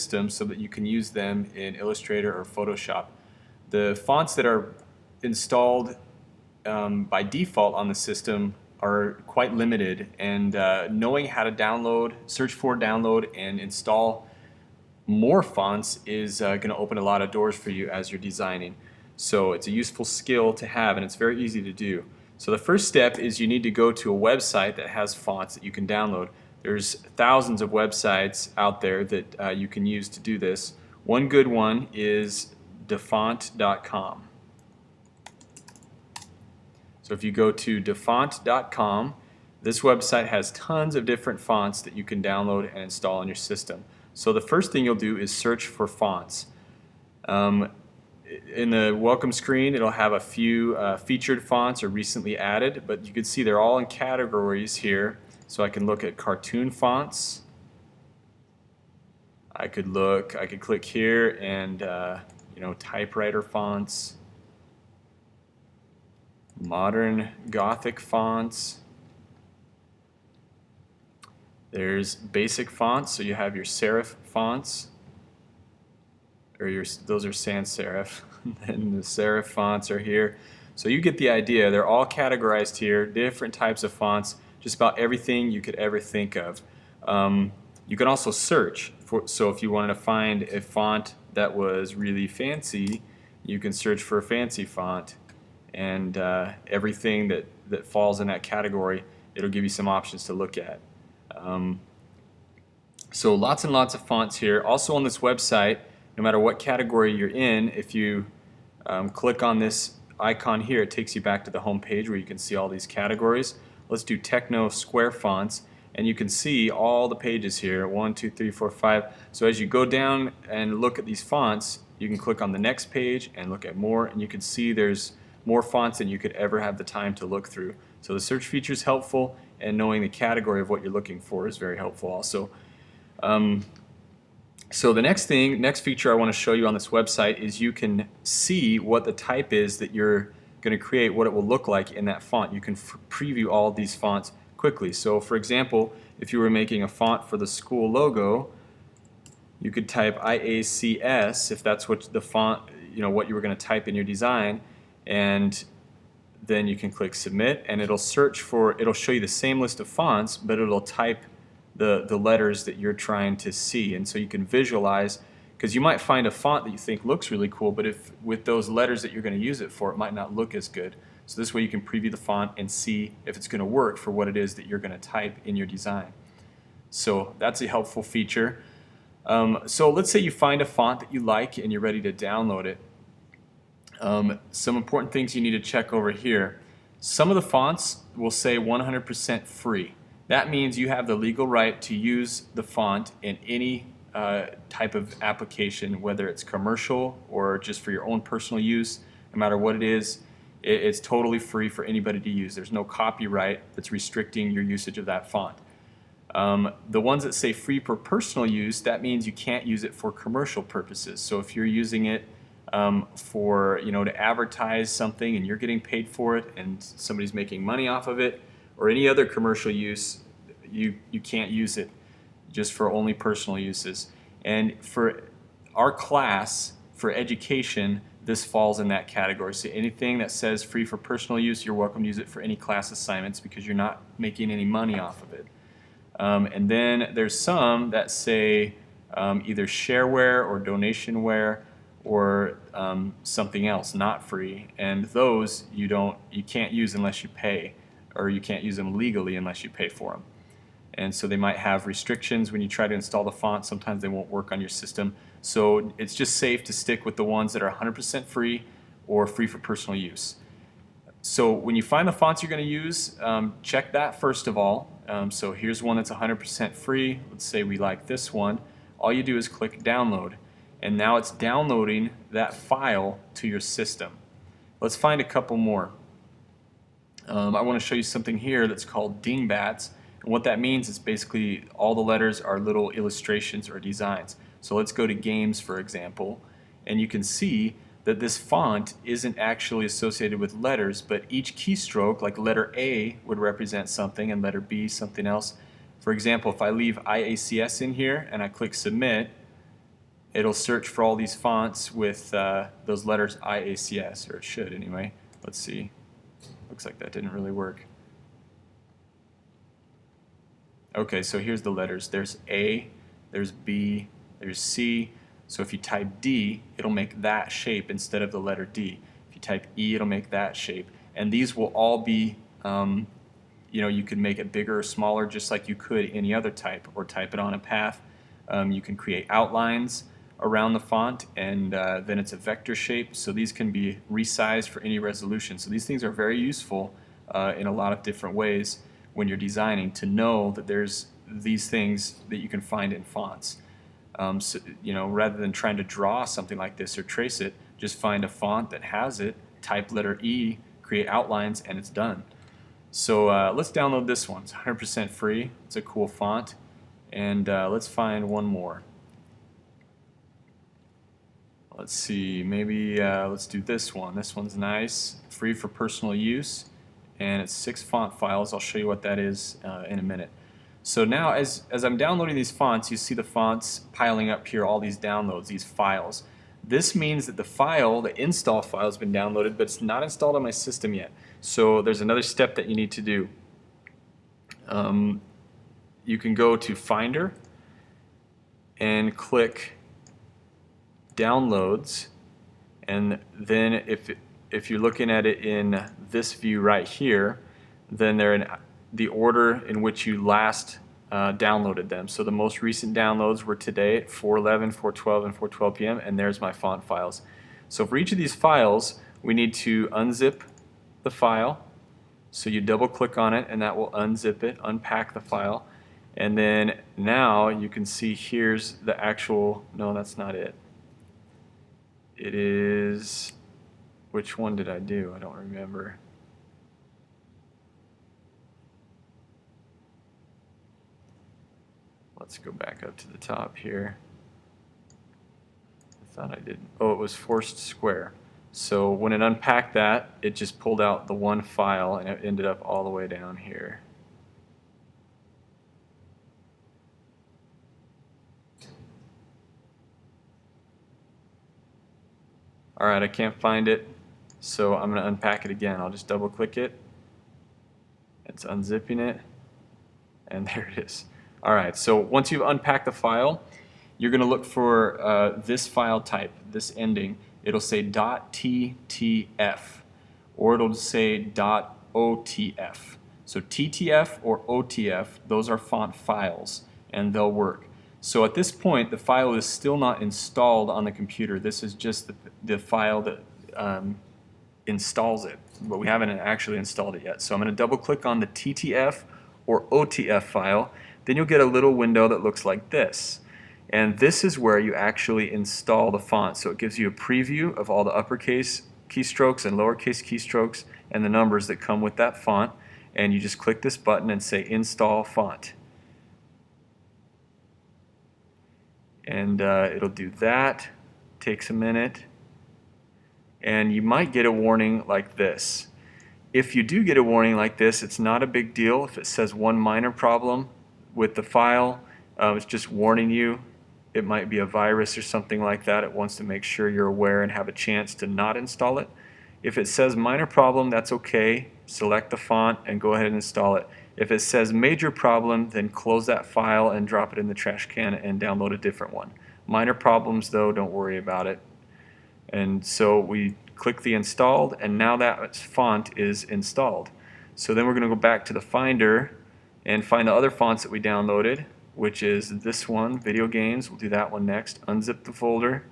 system so that you can use them in Illustrator or Photoshop. The fonts that are installed by default on the system are quite limited, and knowing how to download, search for, download, and install more fonts is going to open a lot of doors for you as you're designing. So it's a useful skill to have, and it's very easy to do. So the first step is you need to go to a website that has fonts that you can download. There's thousands of websites out there that you can use to do this. One good one is dafont.com. So if you go to dafont.com, this website has tons of different fonts that you can download and install on your system. So the first thing you'll do is search for fonts. In the welcome screen, it'll have a few featured fonts or recently added, but you can see they're all in categories here. So I can look at cartoon fonts. I could click here and typewriter fonts, modern Gothic fonts. There's basic fonts, so you have your serif fonts, or those are sans serif, and the serif fonts are here. So you get the idea. They're all categorized here, different types of fonts, just about everything you could ever think of. You can also search so if you wanted to find a font that was really fancy, you can search for a fancy font, and everything that falls in that category, it'll give you some options to look at. So lots and lots of fonts here. Also on this website, no matter what category you're in, if you click on this icon here, it takes you back to the home page where you can see all these categories. Let's do Techno Square fonts, and you can see all the pages here, 1, 2, 3, 4, 5. So as you go down and look at these fonts, you can click on the next page and look at more, and you can see there's more fonts than you could ever have the time to look through. So the search feature is helpful, and knowing the category of what you're looking for is very helpful also. So the next feature I want to show you on this website is you can see what the type is that you're going to create, what it will look like in that font. You can preview all these fonts quickly. So for example, if you were making a font for the school logo, you could type IACS if that's what the font, what you were going to type in your design, and then you can click submit, and it'll show you the same list of fonts, but it'll type the letters that you're trying to see. And so you can visualize, because you might find a font that you think looks really cool, but if with those letters that you're going to use it for, it might not look as good. So this way you can preview the font and see if it's going to work for what it is that you're going to type in your design. So that's a helpful feature. So let's say you find a font that you like and you're ready to download it. Some important things you need to check over here. Some of the fonts will say 100% free. That means you have the legal right to use the font in any type of application, whether it's commercial or just for your own personal use. No matter what it is, it's totally free for anybody to use. There's no copyright that's restricting your usage of that font. The ones that say free for personal use, that means you can't use it for commercial purposes. So if you're using it for to advertise something and you're getting paid for it and somebody's making money off of it, or any other commercial use, you can't use it, just for only personal uses. And for our class, for education, this falls in that category. So anything that says free for personal use, you're welcome to use it for any class assignments because you're not making any money off of it. And then there's some that say either shareware or donationware or something else, not free. And those you can't use unless you pay, or you can't use them legally unless you pay for them. And so they might have restrictions when you try to install the font. Sometimes they won't work on your system. So it's just safe to stick with the ones that are 100% free or free for personal use. So when you find the fonts you're going to use, check that first of all. So here's one that's 100% free. Let's say we like this one. All you do is click download, and now it's downloading that file to your system. Let's find a couple more. I want to show you something here that's called dingbats, and what that means is basically all the letters are little illustrations or designs. So let's go to games, for example, and you can see that this font isn't actually associated with letters, but each keystroke, like letter A would represent something and letter B something else. For example, if I leave IACS in here and I click submit, it'll search for all these fonts with those letters IACS, or it should anyway. Let's see. Looks like that didn't really work. Okay, so here's the letters. There's A, there's B, there's C. So if you type D, it'll make that shape instead of the letter D. If you type E, it'll make that shape. And these will all be, you could make it bigger or smaller just like you could any other type, or type it on a path. You can create outlines around the font, and then it's a vector shape, so these can be resized for any resolution. So these things are very useful in a lot of different ways when you're designing, to know that there's these things that you can find in fonts. So, rather than trying to draw something like this or trace it, just find a font that has it, type letter E, create outlines, and it's done. So let's download this one. It's 100% free. It's a cool font. And let's find one more. Let's see, maybe let's do this one. This one's nice, free for personal use, and it's 6 font files. I'll show you what that is in a minute. So now as I'm downloading these fonts, you see the fonts piling up here, all these downloads, these files. This means that the file, the install file, has been downloaded, but it's not installed on my system yet. So there's another step that you need to do. You can go to Finder and click Downloads, and then if you're looking at it in this view right here, then they're in the order in which you last downloaded them. So the most recent downloads were today at 4:11, 4:12, and 4:12 p.m. and there's my font files. So for each of these files, we need to unzip the file. So you double click on it and that will unzip it, unpack the file. And then now you can see here's the actual, no, that's not it. It is, which one did I do? I don't remember. Let's go back up to the top here. I thought I did. Oh, it was forced square. So when it unpacked that, it just pulled out the one file and it ended up all the way down here. Alright, I can't find it, so I'm going to unpack it again. I'll just double click it. It's unzipping it, and there it is. Alright, so once you've unpacked the file, you're going to look for this file type, this ending. It'll say .ttf, or it'll say .otf. So TTF or OTF, those are font files, and they'll work. So at this point, the file is still not installed on the computer. This is just the file that installs it, but we haven't actually installed it yet. So I'm going to double click on the TTF or OTF file. Then you'll get a little window that looks like this. And this is where you actually install the font. So it gives you a preview of all the uppercase keystrokes and lowercase keystrokes and the numbers that come with that font. And you just click this button and say Install Font. And it'll do that. Takes a minute. And you might get a warning like this. If you do get a warning like this, it's not a big deal. If it says one minor problem with the file, it's just warning you. It might be a virus or something like that. It wants to make sure you're aware and have a chance to not install it. If it says minor problem, that's okay. Select the font and go ahead and install it. If it says major problem, then close that file and drop it in the trash can and download a different one. Minor problems though, don't worry about it. And so we click the installed, and now that font is installed. So then we're going to go back to the Finder and find the other fonts that we downloaded, which is this one, Video Games. We'll do that one next. Unzip the folder.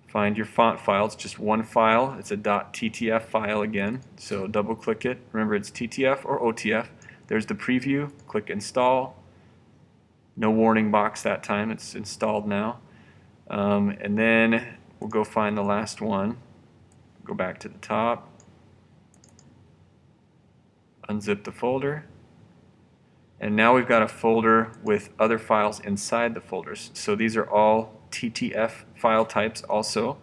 Find your font file. It's just one file. It's a .ttf file again. So double click it. Remember, it's TTF or OTF. There's the preview. Click Install. No warning box that time. It's installed now. And then we'll go find the last one. Go back to the top. Unzip the folder. And now we've got a folder with other files inside the folders. So these are all TTF file types also,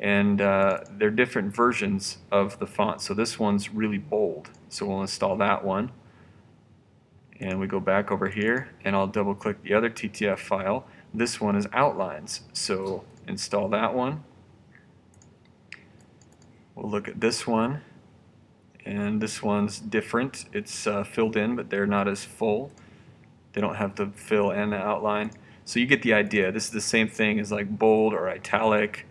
and they're different versions of the font. So this one's really bold, so we'll install that one. And we go back over here, and I'll double click the other TTF file. this one is Outlines. So install that one. We'll look at this one, and this one's different. It's filled in, but they're not as full. They don't have the fill and the outline. So you get the idea. This is the same thing as like bold or italic,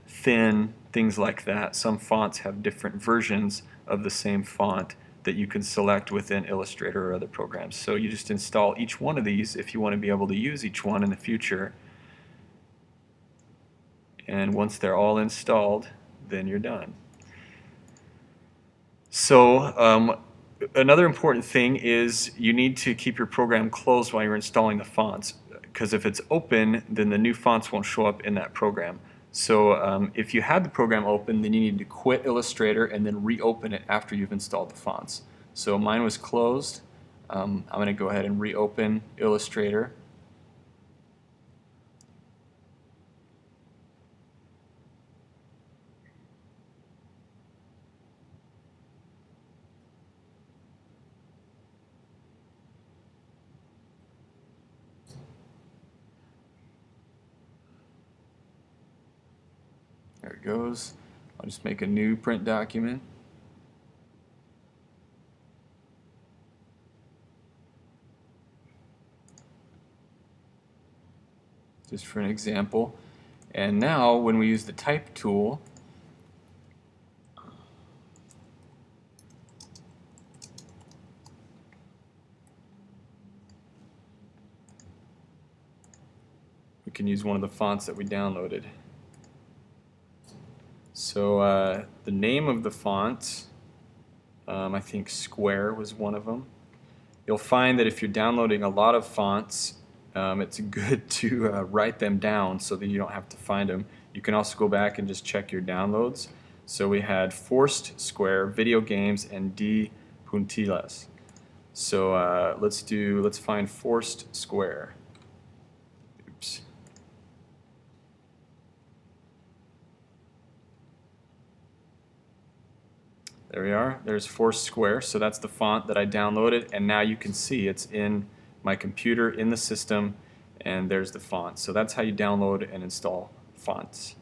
thin, things like that. Some fonts have different versions of the same font that you can select within Illustrator or other programs. So you just install each one of these if you want to be able to use each one in the future. And once they're all installed, then you're done. So another important thing is you need to keep your program closed while you're installing the fonts, because if it's open, then the new fonts won't show up in that program. So if you had the program open, then you need to quit Illustrator and then reopen it after you've installed the fonts. So mine was closed. I'm going to go ahead and reopen Illustrator. There it goes. I'll just make a new print document. Just for an example. And now when we use the type tool, we can use one of the fonts that we downloaded. So the name of the font, I think Square was one of them. You'll find that if you're downloading a lot of fonts, it's good to write them down so that you don't have to find them. You can also go back and just check your downloads. So we had Forced Square, Video Games, and D Puntillas. So let's find Forced Square. Oops. There we are. There's Forced Square. So that's the font that I downloaded, and now you can see it's in my computer in the system, and there's the font. So that's how you download and install fonts.